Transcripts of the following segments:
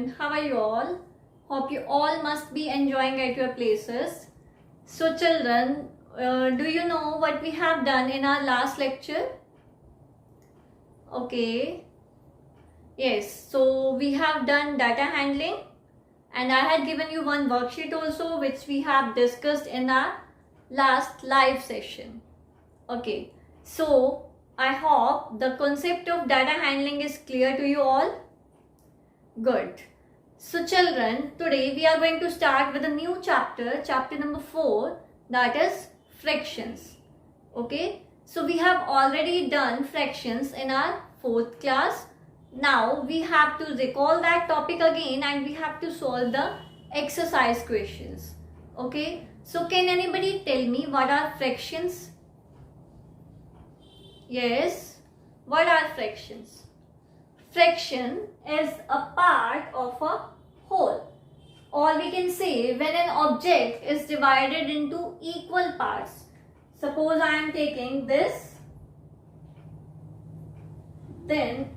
children, how are you all? Hope you all must be enjoying at your places. So children, do you know what we have done in our last lecture? Okay. Yes, so we have done data handling and I had given you one worksheet also which we have discussed in our last live session. Okay, so I hope the concept of data handling is clear to you all. Good. So children, today we are going to start with a new chapter, chapter number 4, that is fractions. Okay, so we have already done fractions in our 4th class. Now we have to recall that topic again and we have to solve the exercise questions. Okay, so can anybody tell me what are fractions? Yes, what are fractions? Fraction is a part of a whole, or we can say when an object is divided into equal parts. Suppose I am taking this, then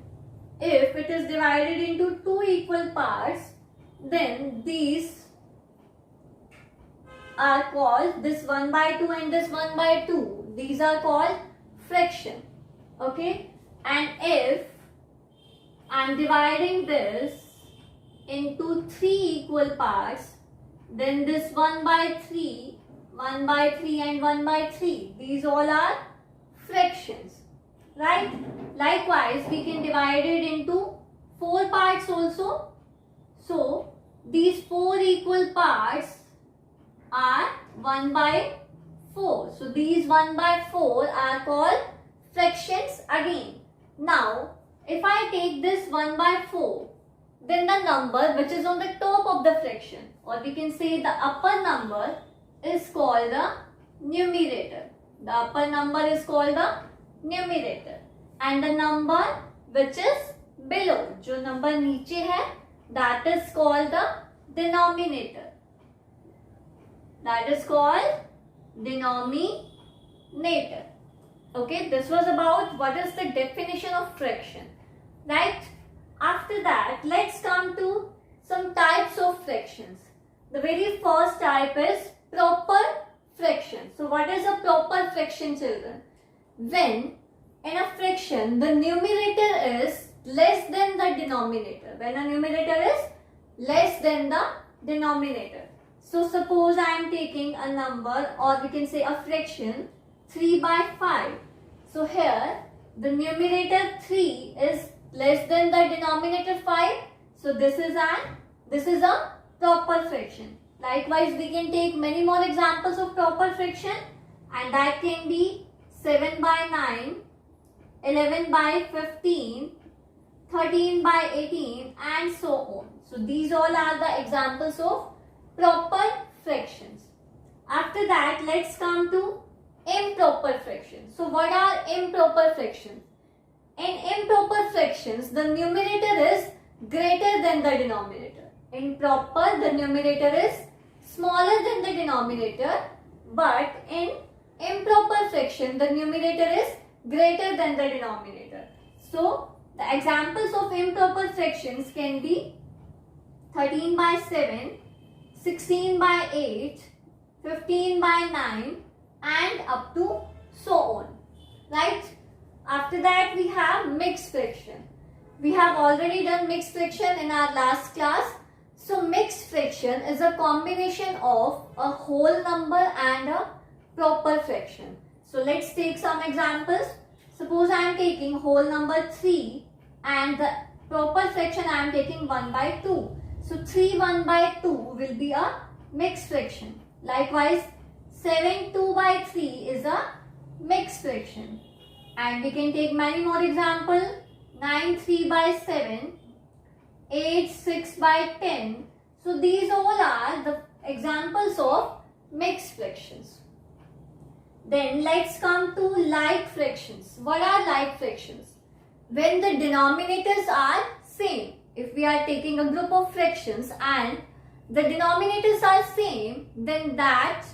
if it is divided into 2 equal parts, then these are called, this 1 by 2 and this 1 by 2, these are called fraction. Okay, and if I am dividing this into 3 equal parts, then this 1 by 3, 1 by 3 and 1 by 3, these all are fractions, right? Likewise, we can divide it into 4 parts also. So, these 4 equal parts are 1 by 4. So, these 1 by 4 are called fractions again. Now, if I take this 1 by 4, then the number which is on the top of the fraction, or we can say the upper number, is called the numerator. The upper number is called the numerator. And the number which is below, जो number नीचे है, that is called the denominator. That is called denominator. Okay, this was about what is the definition of fraction, right? After that, let's come to some types of fractions. The very first type is proper fraction. So what is a proper fraction, children? When in a fraction the numerator is less than the denominator. When a numerator is less than the denominator. So suppose I am taking a number, or we can say a fraction 3 by 5. So here the numerator 3 is less than the denominator 5. So this is a proper fraction. Likewise, we can take many more examples of proper fraction, and that can be 7 by 9, 11 by 15, 13 by 18 and so on. So these all are the examples of proper fractions. After that, let's come to improper fractions. So what are improper fractions? In improper fractions, the numerator is greater than the denominator. In proper, the numerator is smaller than the denominator, but in improper fraction, the numerator is greater than the denominator. So the examples of improper fractions can be 13 by 7, 16 by 8, 15 by 9 and up to so on, right? After that, we have mixed fraction. We have already done mixed fraction in our last class. So mixed fraction is a combination of a whole number and a proper fraction. So let's take some examples. Suppose I am taking whole number 3 and the proper fraction I am taking 1 by 2. So 3 1 by 2 will be a mixed fraction. Likewise, 7 2 by 3 is a mixed fraction. And we can take many more examples. 9 3 by 7, 8 6 by 10. So these all are the examples of mixed fractions. Then let's come to like fractions. What are like fractions? When the denominators are same. If we are taking a group of fractions and the denominators are same, then that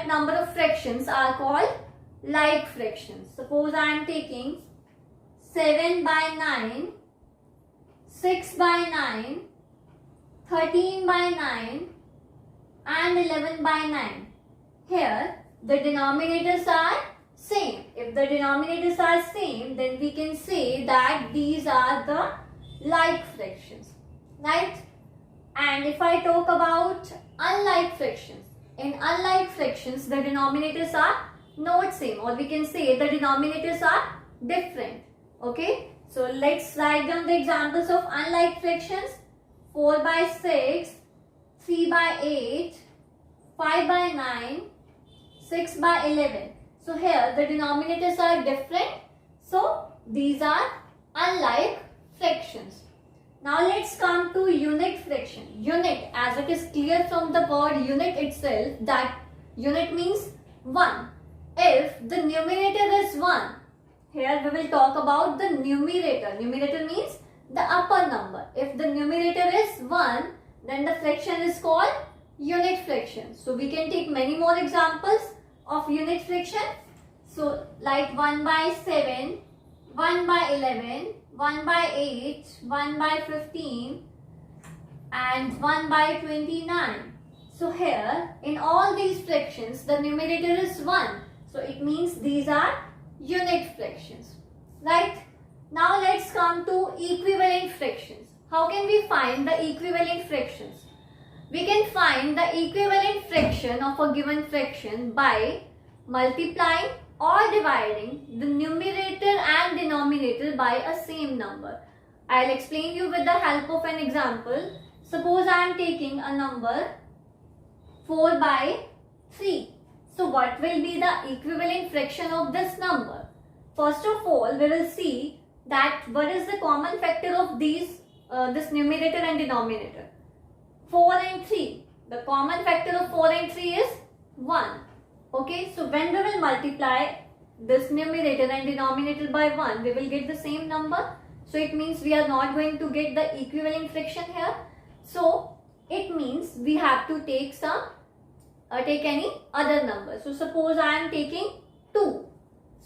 number of fractions are called like fractions. Suppose I am taking 7 by 9, 6 by 9, 13 by 9 and 11 by 9. Here the denominators are same. If the denominators are same, then we can say that these are the like fractions, right? And if I talk about unlike fractions, in unlike fractions the denominators are not same, or we can say the denominators are different. Okay, so let's write down the examples of unlike fractions. 4 by 6, 3 by 8, 5 by 9, 6 by 11. So here the denominators are different, so these are unlike fractions. Now let's come to unit fraction. Unit, as it is clear from the word unit itself, that unit means 1. If the numerator is 1, here we will talk about the numerator. Numerator means the upper number. If the numerator is 1, then the fraction is called unit fraction. So we can take many more examples of unit fraction. So like 1 by 7, 1 by 11, 1 by 8, 1 by 15 and 1 by 29. So here in all these fractions the numerator is 1. So it means these are unit fractions, right? Now let's come to equivalent fractions. How can we find the equivalent fractions? We can find the equivalent fraction of a given fraction by multiplying or dividing the numerator and denominator by a same number. I'll explain you with the help of an example. Suppose I am taking a number 4 by 3. So what will be the equivalent fraction of this number? First of all, we will see that what is the common factor of these this numerator and denominator. 4 and 3. The common factor of 4 and 3 is 1. Okay, so when we will multiply this numerator and denominator by 1, we will get the same number. So it means we are not going to get the equivalent fraction here. So it means we have to take take any other number. So suppose I am taking 2.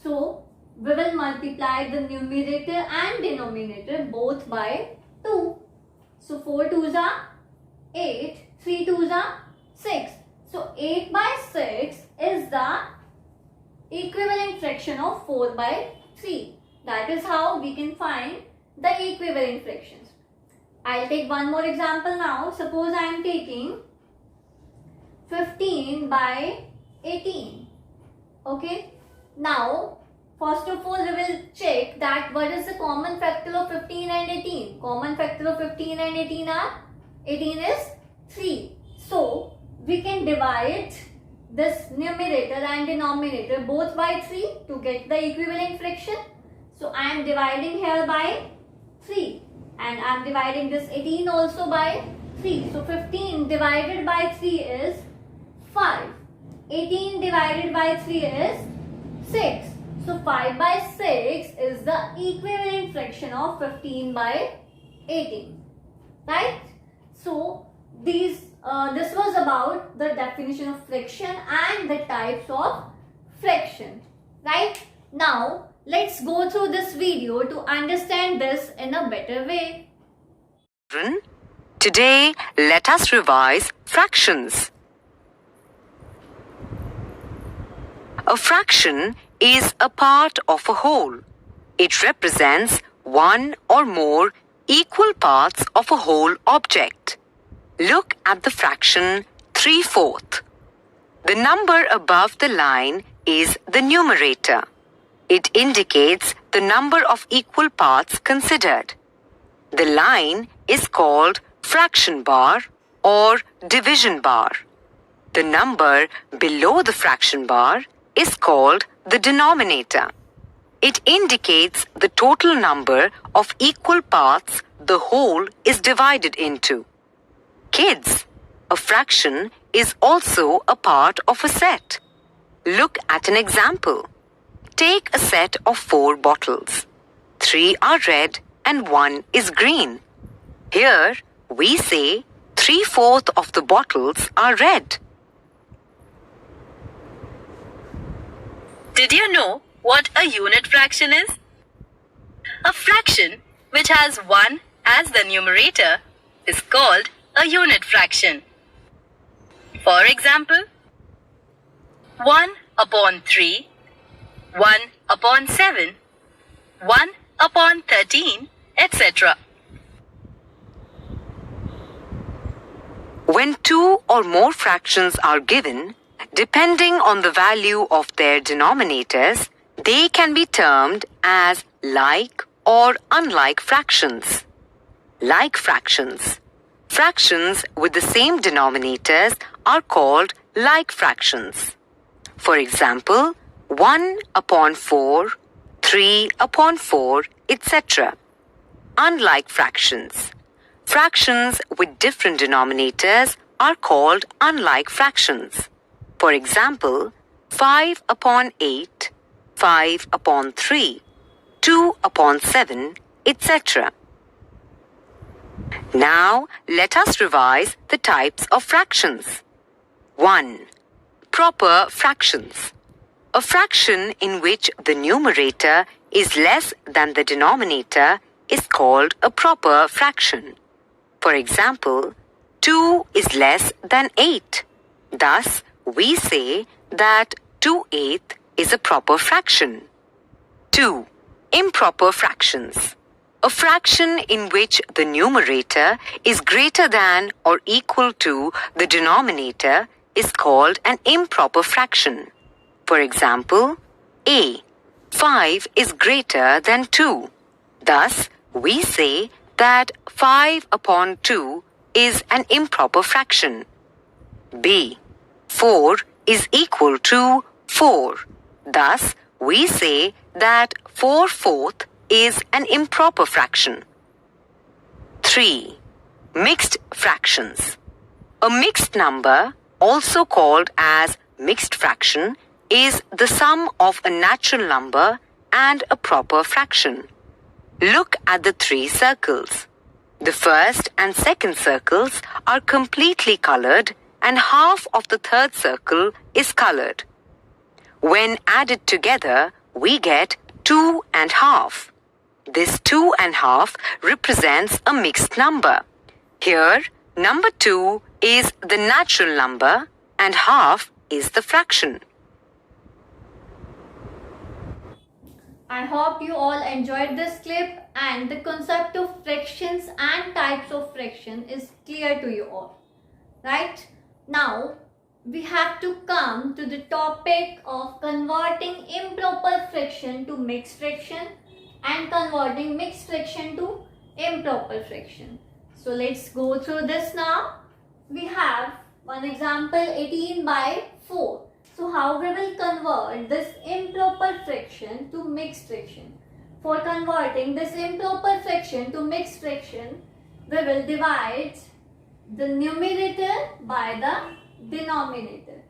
So we will multiply the numerator and denominator both by 2. So 4 2s are 8, 3 2s are 6. So 8 by 6 is the equivalent fraction of 4 by 3. That is how we can find the equivalent fractions. I'll take one more example now. Suppose I am taking 15 by 18. Okay. Now, first of all, we will check that what is the common factor of 15 and 18. Common factor of 15 and 18 are 18 is 3. So, we can divide this numerator and denominator both by 3 to get the equivalent fraction. So, I am dividing here by 3 and I am dividing this 18 also by 3. So, 15 divided by 3 is 5. 18 divided by 3 is 6. So 5 by 6 is the equivalent fraction of 15 by 18. Right? So this was about the definition of fraction and the types of fraction. Right? Now let's go through this video to understand this in a better way. Today let us revise fractions. A fraction is a part of a whole. It represents one or more equal parts of a whole object. Look at the fraction 3/4. The number above the line is the numerator. It indicates the number of equal parts considered. The line is called fraction bar or division bar. The number below the fraction bar is called the denominator. It indicates the total number of equal parts the whole is divided into. Kids, a fraction is also a part of a set. Look at an example. Take a set of 4 bottles. 3 are red and 1 is green. Here we say 3/4 of the bottles are red. Did you know what a unit fraction is? A fraction which has 1 as the numerator is called a unit fraction. For example, 1 upon 3, 1 upon 7, 1 upon 13, etc. When two or more fractions are given, depending on the value of their denominators, they can be termed as like or unlike fractions. Like fractions. Fractions with the same denominators are called like fractions. For example, 1 upon 4, 3 upon 4, etc. Unlike fractions. Fractions with different denominators are called unlike fractions. For example, 5 upon 8, 5 upon 3, 2 upon 7, etc. Now, let us revise the types of fractions. 1. Proper fractions. A fraction in which the numerator is less than the denominator is called a proper fraction. For example, 2 is less than 8. Thus, we say that 2/8 is a proper fraction. 2. Improper fractions. A fraction in which the numerator is greater than or equal to the denominator is called an improper fraction. For example, A. 5 is greater than 2. Thus, we say that 5 upon 2 is an improper fraction. B. 4 is equal to 4. Thus, we say that 4/4 is an improper fraction. 3. Mixed fractions. A mixed number, also called as mixed fraction, is the sum of a natural number and a proper fraction. Look at the 3 circles. The first and second circles are completely colored and half of the third circle is colored. When added together, we get 2 and half. This 2 and half represents a mixed number. Here, number 2 is the natural number and half is the fraction. I hope you all enjoyed this clip and the concept of fractions and types of fraction is clear to you all. Right? Now, we have to come to the topic of converting improper fraction to mixed fraction and converting mixed fraction to improper fraction. So let's go through this now. We have one example 18/4. So how we will convert this improper fraction to mixed fraction? For converting this improper fraction to mixed fraction, we will divide the numerator by the denominator.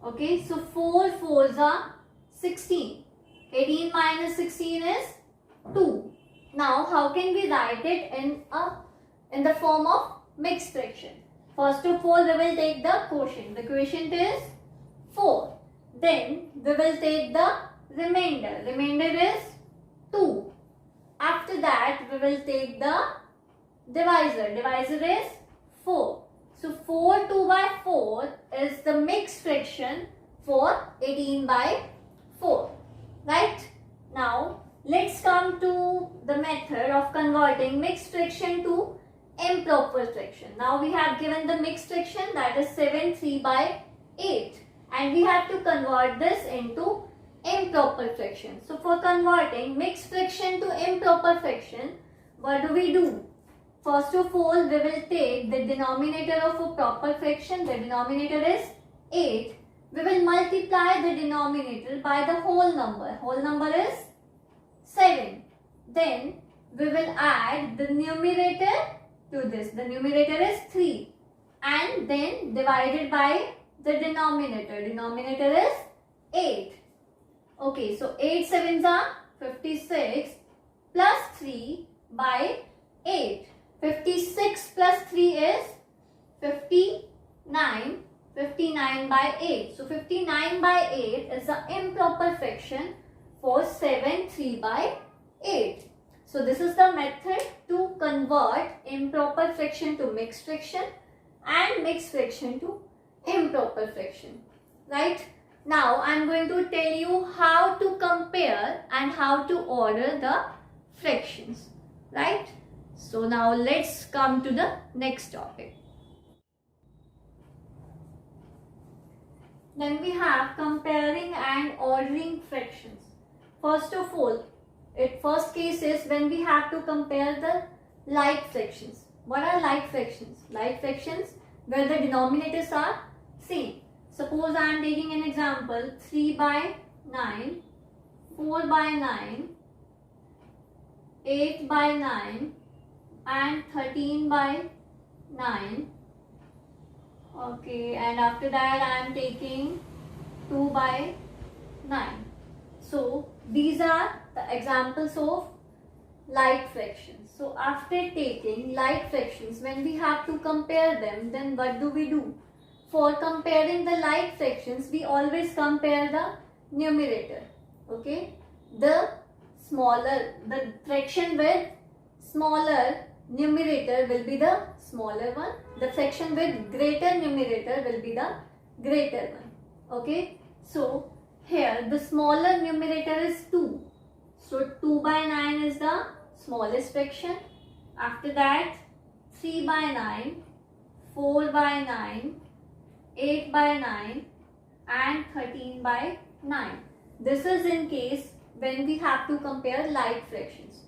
Okay, so 4 4s are 16. 18 minus 16 is 2. Now, how can we write it in the form of mixed fraction? First of all, we will take the quotient. The quotient is 4. Then we will take the remainder. Remainder is 2. After that, we will take the divisor. Divisor is 4. So 4/4 is the mixed fraction for 18/4. Right? Now, let's come to the method of converting mixed fraction to improper fraction. Now we have given the mixed fraction, that is 7 3/8, and we have to convert this into improper fraction. So for converting mixed fraction to improper fraction, what do? First of all, we will take the denominator of a proper fraction. The denominator is 8. We will multiply the denominator by the whole number. Whole number is 7. Then we will add the numerator to this. The numerator is 3. And then divided by the denominator. Denominator is 8. Okay, so 8 sevens are 56 plus 3/8. 56 plus 3 is 59. 59/8. So 59/8 is the improper fraction for 7 3/8. So this is the method to to convert improper fraction to mixed fraction and mixed fraction to improper fraction, right? Now I am going to tell you how to compare and how to order the fractions, right? So now let's come to the next topic. Then we have comparing and ordering fractions. First of all, first case is when we have to compare the like fractions. What are like fractions? Like fractions where the denominators are same. Suppose I am taking an example 3 by 9, 4 by 9, 8 by 9 and 13 by 9. Okay, and after that I am taking 2 by 9. So these are the examples of like fractions. So after taking like fractions, when we have to compare them, then what do? For comparing the like fractions, we always compare the numerator. Okay, the fraction with smaller numerator will be the smaller one. The fraction with greater numerator will be the greater one. Okay, so here the smaller numerator is 2. So 2 by 9 is the smallest fraction. After that 3 by 9, 4 by 9, 8 by 9 and 13 by 9. This is in case when we have to compare like fractions.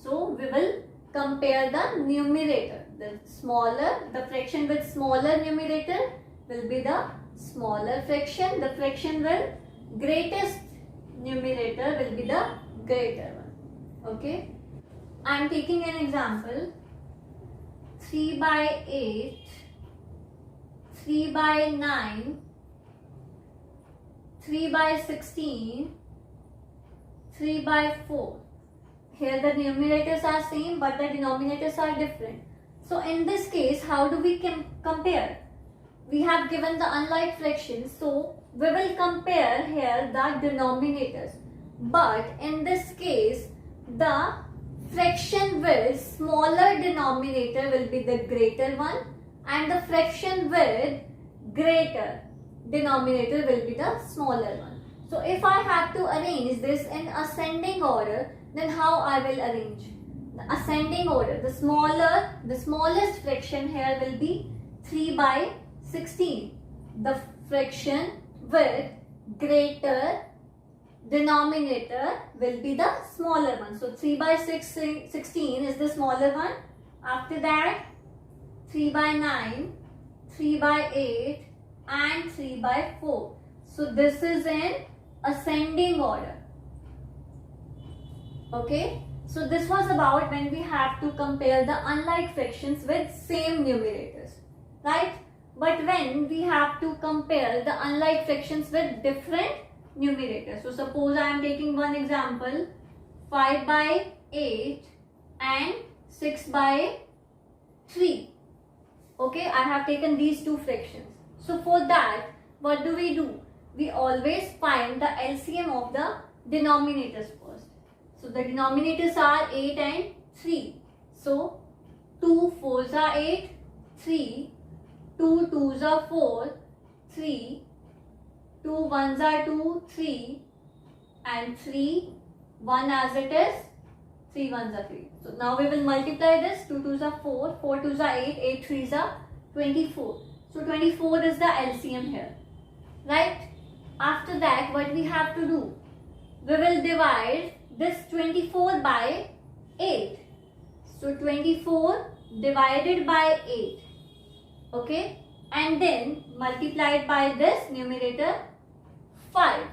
So we will compare the numerator. The fraction with smaller numerator will be the smaller fraction. The fraction with greatest numerator will be the greater one. Okay. I am taking an example 3 by 8, 3 by 9, 3 by 16, 3 by 4. Here the numerators are same but the denominators are different. So in this case, how do we compare? We have given the unlike fractions, so we will compare here the denominators. But in this case, the fraction with smaller denominator will be the greater one and the fraction with greater denominator will be the smaller one. So if I have to arrange this in ascending order, then how I will arrange? The ascending order, the smallest fraction here will be 3 by 16. The fraction with greater denominator will be the smaller one. So 3 by 16 is the smaller one. After that 3 by 9, 3 by 8 and 3 by 4. So this is in ascending order. Okay. So this was about when we have to compare the unlike fractions with same numerators. Right. But when we have to compare the unlike fractions with different numerators. So suppose I am taking one example 5 by 8 and 6 by 3. Okay, I have taken these two fractions. So for that, what do? We always find the LCM of the denominators first. So the denominators are 8 and 3. So 2 4s are 8, 3, 2 2s are 4, 3, 2 1s are 2, 3 and 3, 1 as it is, 3 1s are 3. So now we will multiply this, 2 2s are 4, 4 2s are 8, 8 3s are 24. So 24 is the LCM here, right? After that, what we have to do? We will divide this 24 by 8. So 24 divided by 8. Okay, and then multiplied by this numerator 5.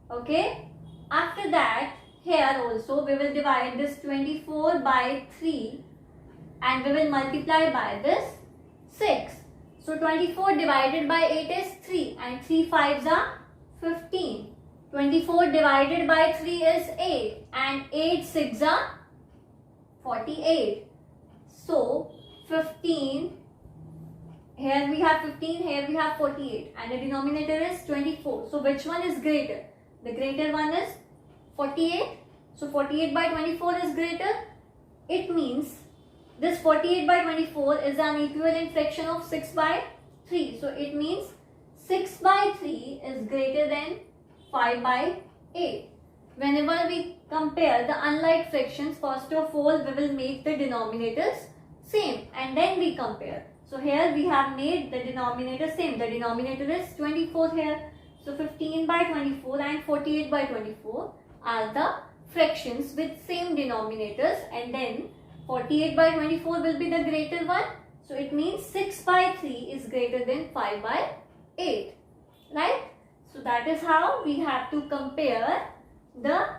Okay, after that here also we will divide this 24 by 3 and we will multiply by this 6. So 24 divided by 8 is 3 and 3 5s are 15. 24 divided by 3 is 8 and 8 6s are 48. So 15, here we have 15, here we have 48 and the denominator is 24. So which one is greater? The greater one is 48. So 48 by 24 is greater. it means this 48 by 24 is an equivalent fraction of 6 by 3. So it means 6 by 3 is greater than 5 by 8. Whenever we compare the unlike fractions, first of all we will make the denominators same and then we compare. So here we have made the denominator same. The denominator is 24 here. So 15 by 24 and 48 by 24 are the fractions with same denominators, and then 48 by 24 will be the greater one. So it means 6 by 3 is greater than 5 by 8. Right? So that is how we have to compare the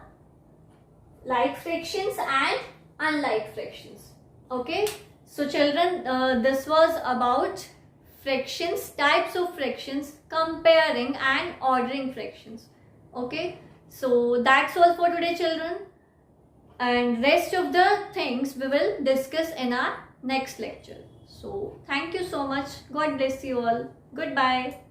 like fractions and unlike fractions. Okay. So children, this was about fractions, types of fractions, comparing and ordering fractions. Okay. So that's all for today, children. And rest of the things we will discuss in our next lecture. So thank you so much. God bless you all. Goodbye.